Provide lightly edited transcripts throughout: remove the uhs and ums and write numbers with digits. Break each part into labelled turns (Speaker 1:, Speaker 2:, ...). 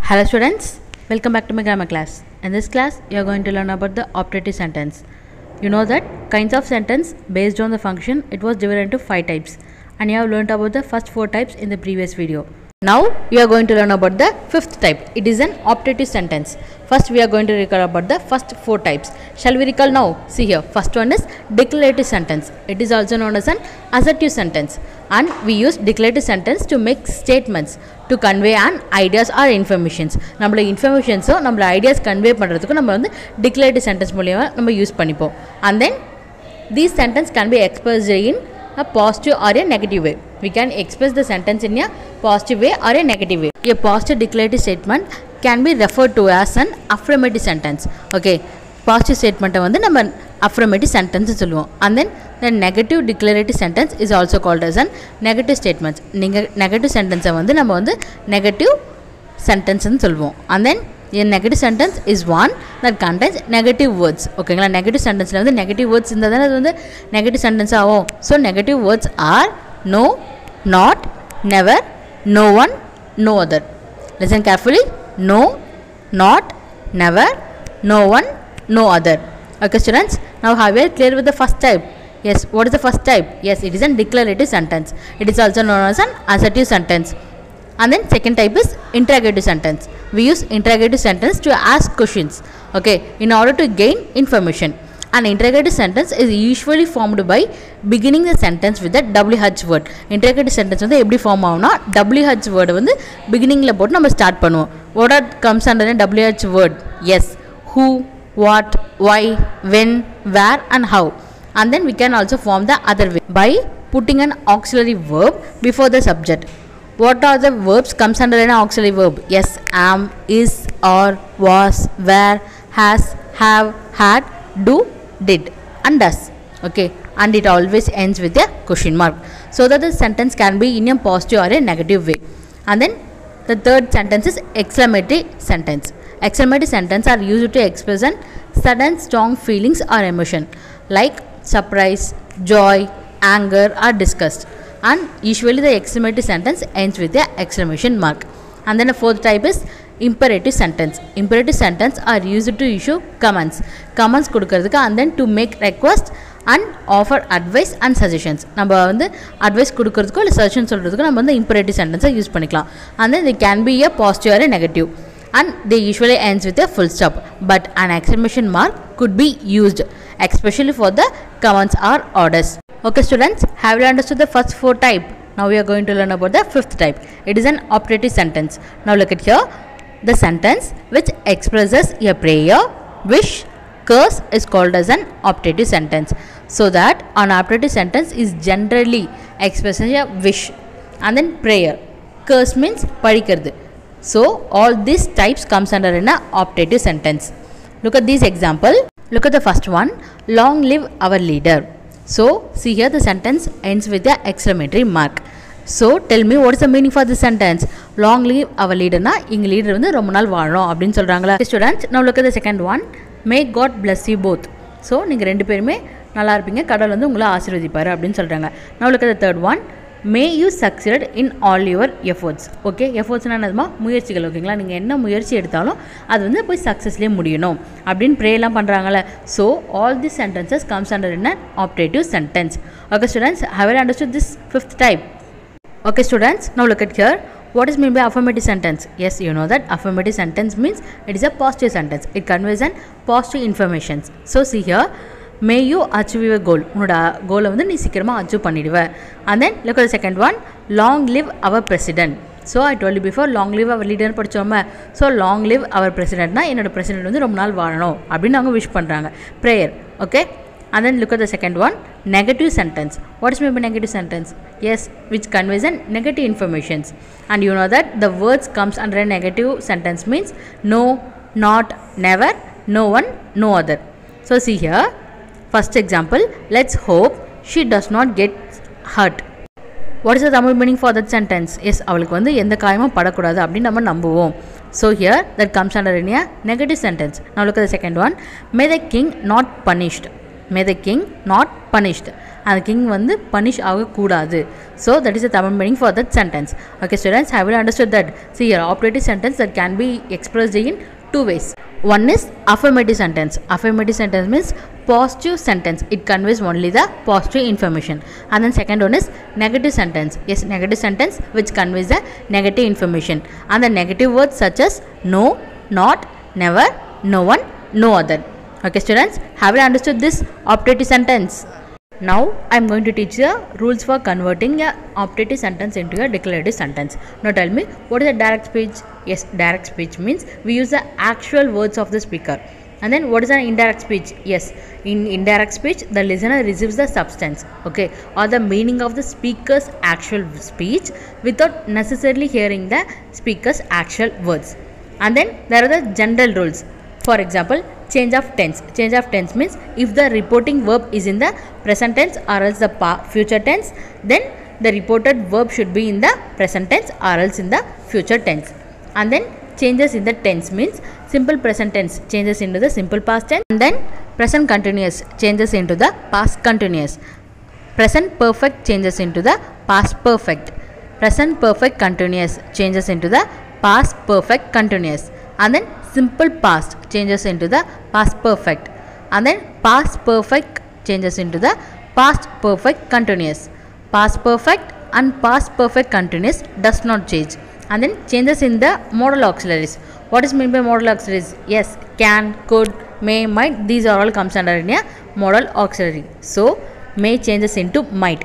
Speaker 1: Hello students, welcome back to my grammar class. In this class, you are going to learn about the operative sentence. You know that kinds of sentence based on the function, it was divided into 5 types. And you have learned about the first 4 types in the previous video. Now, you are going to learn about the 5th type. It is an operative sentence. First, we are going to recall about the first 4 types. Shall we recall now? See here, first one is declarative sentence. It is also known as an assertive sentence. And we use declarative sentence to make statements to convey an ideas or informations. நம்மள informations நம்மள ideas convey பண்றதுக்கு நம்ம வந்து declarative sentence மூலமா நம்ம use பண்ணிப்போம். And then these sentence can be expressed in a positive or a negative way. We can express the sentence in a positive way or a negative way. A positive declarative statement can be referred to as an affirmative sentence. Okay, positive statement வந்து நம்ம affirmative sentence சொல்லுவோம். And then the negative declarative sentence is also called as an negative statement. Negative sentence வந்து நம்ம வந்து negative sentence ன்னு சொல்லுவோம். And then a negative sentence is one that contains negative words. ஓகேங்களா, negative sentenceல வந்து negative words இருந்தால் அது வந்து negative sentence ஆகும். So negative words are no, not, never, no one, no other. Listen carefully. No, not, never, no one, no other. Okay students, now have you clear with the first type? Yes, what is the first type? Yes, it is a declarative sentence. It is also known as an assertive sentence. And then second type is interrogative sentence. We use interrogative sentence to ask questions, okay, in order to gain information. An interrogative sentence is usually formed by beginning the sentence with the WH word. Interrogative sentence வந்து எப்படி form ஆகும்னா WH word வந்து beginningல போட்டு நம்ம start பண்ணுவோம். What comes under the WH word? Yes, who, what, why, when, where and how. And then we can also form the other way by putting an auxiliary verb before the subject. What are the verbs comes under an auxiliary verb? Yes, am, is, are, was, were, has, have, had, do, did and does. Okay, and it always ends with a question mark so that the sentence can be in a positive or a negative way. And then the third sentence is exclamatory sentence. Exclamatory sentence are used to express an sudden strong feelings or emotion like surprise, joy, anger or disgust. And usually the exclamatory sentence ends with a exclamation mark. And then the fourth type is imperative sentence. Imperative sentence are used to issue commands. Commands கொடுக்கிறதுக்கு and then to make request and offer advice and suggestions. நம்ம வந்து advice கொடுக்கிறதுக்கு இல்ல suggestion சொல்றதுக்கு நம்ம வந்து imperative sentence use பண்ணிக்கலாம். And then they can be a positive or a negative. And they usually ends with a full stop. But an exclamation mark could be used especially for the commands or orders. Okay students, have you understood the first 4 type? Now we are going to learn about the 5th type. It is an operative sentence. Now look at here. The sentence which expresses a prayer, wish, curse is called as an operative sentence. So that an operative sentence is generally expressing a wish and then prayer. Curse means padikkiradhu. So all these types comes under an operative sentence. Look at this example. Look at the first one. Long live our leader. So see here the sentence ends with the exclamatory mark. So tell me what is the meaning for this sentence? Long live our leader na inga leader வந்து ரொம்ப நாள் வாழணும் அப்படினு சொல்றாங்களா. Students, now look at the second one. May God bless you both. So நீங்க ரெண்டு பேருமே நல்லா இருப்பீங்க, கடவுள் வந்து உங்களை ஆசீர்வதிப்பாரு அப்படினு சொல்றாங்க. Now look at the third one. May you succeed in all your efforts. Okay, efforts னா என்னதுமா? முயற்சிகள். ஓகேங்களா, நீங்க என்ன முயற்சி எடுத்தாலும் அது வந்து போய் சக்சஸ்லயே முடியணும் அப்படினு ப்ரே எல்லாம் பண்றாங்கல. So all these sentences comes under an operative sentence. Okay students, have you understood this 5th type? Okay students, now look at here. What is meant by affirmative sentence? Yes, you know that affirmative sentence means it is a positive sentence. It conveys an positive information. So see here, may you achieve your goal. உன்னோட கோலை வந்து நீ சீக்கிரமா achieve பண்ணிடுவ. And then look at the second one. Long live our president. So I told you before, long live our leader படிச்சோமே. So long live our president னா என்னோட president வந்து ரொம்ப நாள் வாழணும் அப்படினு அவங்க விஷ் பண்றாங்க. Prayer. Okay? And then look at the second one. Negative sentence. What is meant by negative sentence? Yes, which conveys an negative informations. And you know that the words comes under a negative sentence means no, not, never, no one, no other. So see here. First example, let's hope she does not get hurt. What is the Tamil meaning for that sentence? Yes, அவளுக்கு வந்து எந்த காயமும் படக்கூடாது அப்படி நம்ம நம்புவோம். So here that comes under a negative sentence. Now look at the second one. May the king not punished. May the king not punished. And the king வந்து punish ஆகக்கூடாது. So that is the Tamil meaning for that sentence. Okay students, have you understood that? See here, operative sentence that can be expressed in two ways. One is affirmative sentence. Affirmative sentence means positive sentence. It conveys only the positive information. And then second one is negative sentence. Yes, negative sentence which conveys the negative information. And the negative words such as no, not, never, no one, no other. Okay students, have you understood this operative sentence? Now I am going to teach you rules for converting a operative sentence into a declarative sentence. Now tell me, what is a direct speech? Yes, direct speech means we use the actual words of the speaker. And then what is an indirect speech? Yes, in indirect speech the listener receives the substance, okay, or the meaning of the speaker's actual speech without necessarily hearing the speaker's actual words. And then there are the general rules. For example, change of tense. Change of tense means if the reporting verb is in the present tense or else the future tense, then the reported verb should be in the present tense or else in the future tense. And then changes in the tense means simple present tense changes into the simple past tense, and then present continuous changes into the past continuous. Present perfect changes into the past perfect. Present perfect continuous changes into the past perfect continuous. And then simple past changes into the past perfect. And then past perfect changes into the past perfect continuous. Past perfect and past perfect continuous does not change. And then changes in the modal auxiliaries. What is meant by modal auxiliaries? Yes, can, could, may, might, these are all comes under in a modal auxiliary. So may changes into might.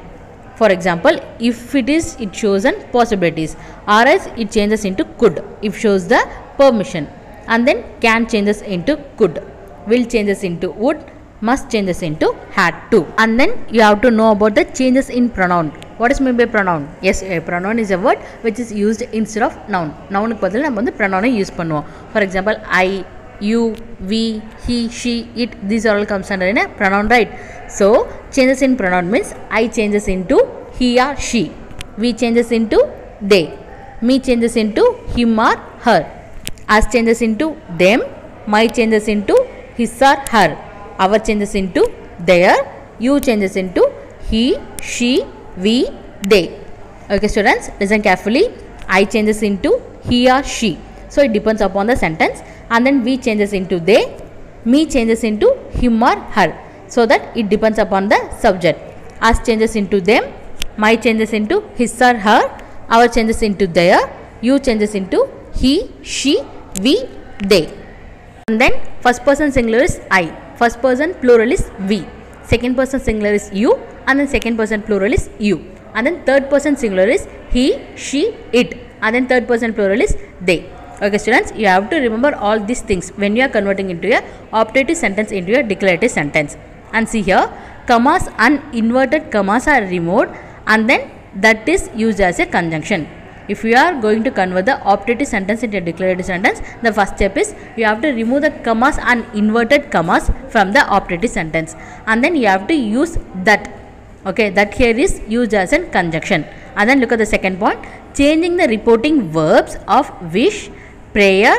Speaker 1: For example, if it is, it shows an possibilities, or else it changes into could if shows the permission. And then can changes into could, will changes into would, must changes into had to. And then you have to know about the changes in pronoun. What is meant by pronoun? Yes, a pronoun is a word which is used instead of noun. Noun க்கு பதிலா நம்ம வந்து pronoun use பண்ணுவோம். For example, I, you, we, he, she, it, these all comes under in a pronoun, right? So changes in pronoun means I changes into he or she, we changes into they, me changes into him or her, us changes into them, my changes into his or her, our changes into their, you changes into he, she, we, they. Okay students, listen carefully. I changes into he or she, so it depends upon the sentence. And then we changes into they, me changes into him or her, so that it depends upon the subject. Us changes into them, my changes into his or her, our changes into their, you changes into he, she, we, they. And then first person singular is I, first person plural is we, second person singular is you, and then second person plural is you. And then third person singular is he, she, it, and then third person plural is they. Okay students, you have to remember all these things when you are converting into a optative sentence into a declarative sentence. And see here, commas and inverted commas are removed, and then that is used as a conjunction. If you are going to convert the optative sentence into a declarative sentence, the first step is you have to remove the commas and inverted commas from the optative sentence, and then you have to use that. Okay, that here is used as a conjunction. And then look at the second point, changing the reporting verbs of wish, prayer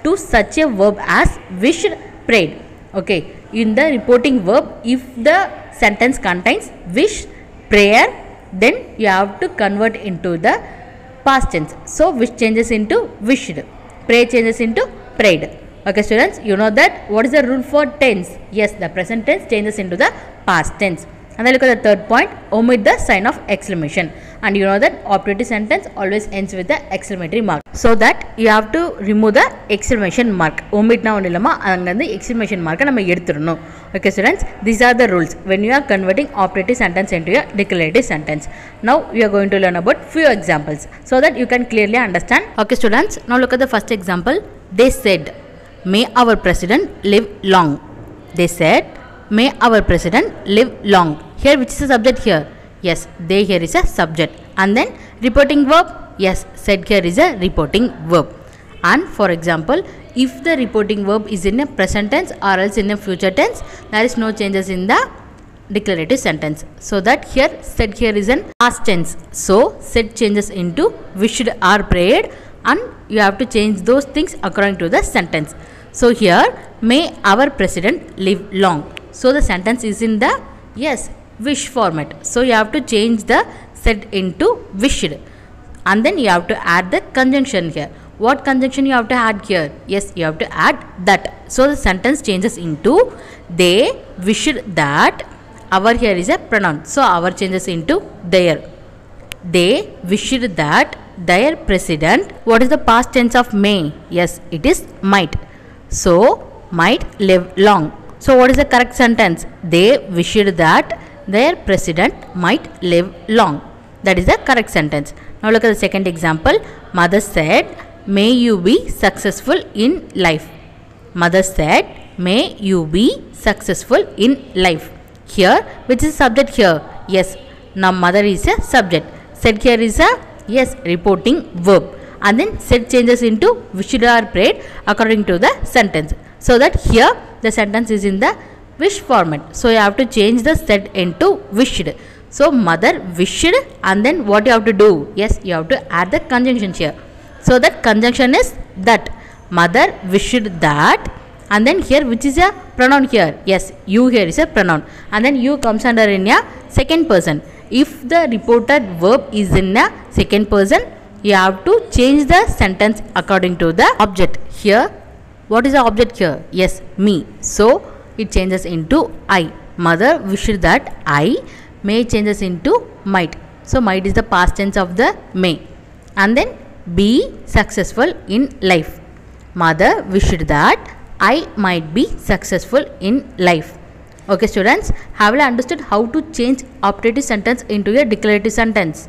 Speaker 1: to such a verb as wished, prayed. Okay, in the reporting verb, if the sentence contains wish, prayer, then you have to convert into the past tense. So wish changes into wished, pray changes into prayed. Okay students, you know that what is the rule for tense? Yes, the present tense changes into the past tense. And then look at the third point, omit the sign of exclamation. And you know that operative sentence always ends with the exclamatory mark, so that you have to remove the exclamation mark. Omit na only lama anga the exclamation mark nama eduthuranum. Okay students, these are the rules when you are converting operative sentence into a declarative sentence. Now we are going to learn about few examples so that you can clearly understand. Okay students, now look at the first example. They said, may our president live long. They said, may our president live long. Here which is the subject here? Yes, they here is a subject. And then reporting verb? Yes, said here is a reporting verb. And for example, if the reporting verb is in a present tense or else in a future tense, there is no changes in the declarative sentence. So that here said here is an past tense. So said changes into wished or prayed, and you have to change those things according to the sentence. So here, may our president live long. So the sentence is in the, yes, wish format. So you have to change the said into wished, and then you have to add the conjunction here. What conjunction you have to add here? Yes, you have to add that. So the sentence changes into they wished that. Our here is a pronoun, so our changes into their. They wished that their president. What is the past tense of may? Yes, it is might. So might live long. So what is the correct sentence? They wished that their president might live long. That is the correct sentence. Now look at the second example. Mother said, may you be successful in life. Mother said, may you be successful in life. Here, which is subject here? Yes, now mother is a subject. Said here is a, yes, reporting verb. And then said changes into wished or prayed according to the sentence. So that here the sentence is in the wish format. So you have to change the said into wished. So mother wished, and then what you have to do? Yes, you have to add the conjunction here. So that conjunction is that. Mother wished that, and then here which is a pronoun here? Yes, you here is a pronoun, and then you comes under in a second person. If the reported verb is in a second person, you have to change the sentence according to the object. Here, what is the object here? Yes, me. So it changes into I. Mother wished that I. May changes into might. So might is the past tense of the may. And then be successful in life. Mother wished that I might be successful in life. Okay students, have you understood how to change optative sentence into a declarative sentence?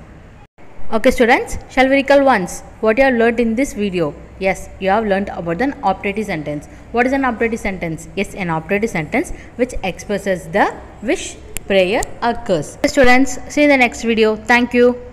Speaker 1: Okay students, shall we recall once what you have learnt in this video? Yes, you have learnt about an optative sentence. What is an optative sentence? Yes, an optative sentence which expresses the wish, prayer or curse. Okay students, see you in the next video. Thank you.